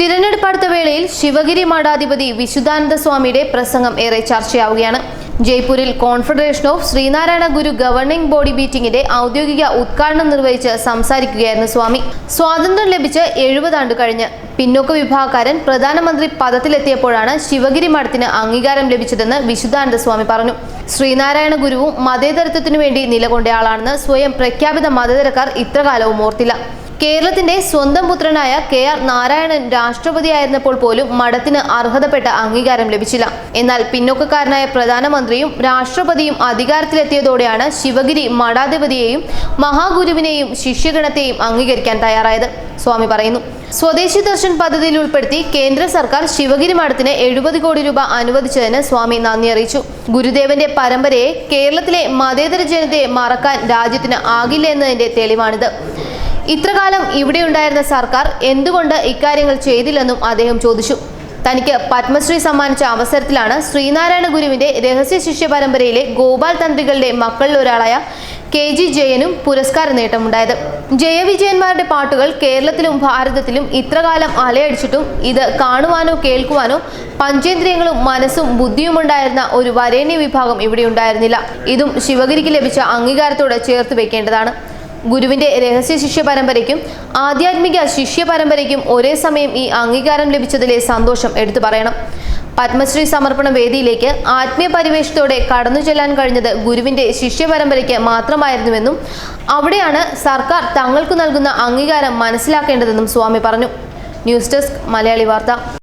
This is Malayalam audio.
തിരഞ്ഞെടുപ്പ് അടുത്ത വേളയിൽ ശിവഗിരി മഠാധിപതി വിശുദ്ധാനന്ദ സ്വാമിയുടെ പ്രസംഗം ഏറെ ചർച്ചയാവുകയാണ്. ജയ്പൂരിൽ confederation of Sreenarayana Guru governing body മീറ്റിംഗിന്റെ ഔദ്യോഗിക ഉദ്ഘാടനം നിർവഹിച്ച് സംസാരിക്കുകയായിരുന്നു സ്വാമി. സ്വാതന്ത്ര്യം ലഭിച്ച് 70 ആണ്ട് കഴിഞ്ഞ് പിന്നോക്ക വിഭാഗക്കാരൻ പ്രധാനമന്ത്രി പദത്തിലെത്തിയപ്പോഴാണ് ശിവഗിരി മഠത്തിന് അംഗീകാരം ലഭിച്ചതെന്ന് വിശുദ്ധാനന്ദ സ്വാമി പറഞ്ഞു. ശ്രീനാരായണ ഗുരുവും മതേതരത്വത്തിനു വേണ്ടി നിലകൊണ്ടയാളാണെന്ന് സ്വയം പ്രഖ്യാപിത മതേതരക്കാർ ഇത്രകാലവും ഓർത്തില്ല. കേരളത്തിന്റെ സ്വന്തം പുത്രനായ KR നാരായണൻ രാഷ്ട്രപതിയായിരുന്നപ്പോൾ പോലും മഠത്തിന് അർഹതപ്പെട്ട അംഗീകാരം ലഭിച്ചില്ല. എന്നാൽ പിന്നോക്കക്കാരനായ പ്രധാനമന്ത്രിയും രാഷ്ട്രപതിയും അധികാരത്തിലെത്തിയതോടെയാണ് ശിവഗിരി മഠാധിപതിയെയും മഹാഗുരുവിനെയും ശിഷ്യഗണത്തെയും അംഗീകരിക്കാൻ തയ്യാറായത്. സ്വാമി പറയുന്നു, സ്വദേശി ദർശൻ പദ്ധതിയിൽ ഉൾപ്പെടുത്തി കേന്ദ്ര സർക്കാർ ശിവഗിരി മഠത്തിന് 70 കോടി രൂപ അനുവദിച്ചതിന് സ്വാമി നന്ദി അറിയിച്ചു. ഗുരുദേവന്റെ പരമ്പരയെ കേരളത്തിലെ മതേതര ജനതയെ മറക്കാൻ രാജ്യത്തിന് ആകില്ല എന്നതിന്റെ തെളിവാണിത്. ഇത്രകാലം ഇവിടെയുണ്ടായിരുന്ന സർക്കാർ എന്തുകൊണ്ട് ഇക്കാര്യങ്ങൾ ചെയ്തില്ലെന്നും അദ്ദേഹം ചോദിച്ചു. തനിക്ക് പത്മശ്രീ സമ്മാനിച്ച അവസരത്തിലാണ് ശ്രീനാരായണ ഗുരുവിന്റെ രഹസ്യ ശിഷ്യ പരമ്പരയിലെ ഗോപാൽ തന്ത്രികളുടെ മക്കളിൽ ഒരാളായ KG ജയനും പുരസ്കാര നേട്ടമുണ്ടായത്. ജയവിജയന്മാരുടെ പാട്ടുകൾ കേരളത്തിലും ഭാരതത്തിലും ഇത്രകാലം അലയടിച്ചിട്ടും ഇത് കാണുവാനോ കേൾക്കുവാനോ പഞ്ചേന്ദ്രിയങ്ങളും മനസ്സും ബുദ്ധിയുമുണ്ടായിരുന്ന ഒരു വരേണ്യ വിഭാഗം ഇവിടെ ഉണ്ടായിരുന്നില്ല. ഇതും ശിവഗിരിക്ക് ലഭിച്ച അംഗീകാരത്തോട് ചേർത്ത് വെക്കേണ്ടതാണ്. ഗുരുവിന്റെ രഹസ്യ ശിഷ്യ പരമ്പരയ്ക്കും ആധ്യാത്മിക ശിഷ്യ പരമ്പരയ്ക്കും ഒരേ സമയം ഈ അംഗീകാരം ലഭിച്ചതിലെ സന്തോഷം എടുത്തു പറയണം. പത്മശ്രീ സമർപ്പണ വേദിയിലേക്ക് ആത്മീയ പരിവേഷത്തോടെ കടന്നു ചെല്ലാൻ കഴിഞ്ഞത് ഗുരുവിന്റെ ശിഷ്യ പരമ്പരയ്ക്ക് മാത്രമായിരുന്നുവെന്നും അവിടെയാണ് സർക്കാർ തങ്ങൾക്ക് നൽകുന്ന അംഗീകാരം മനസ്സിലാക്കേണ്ടതെന്നും സ്വാമി പറഞ്ഞു. ന്യൂസ് ഡെസ്ക് മലയാളി വാർത്ത.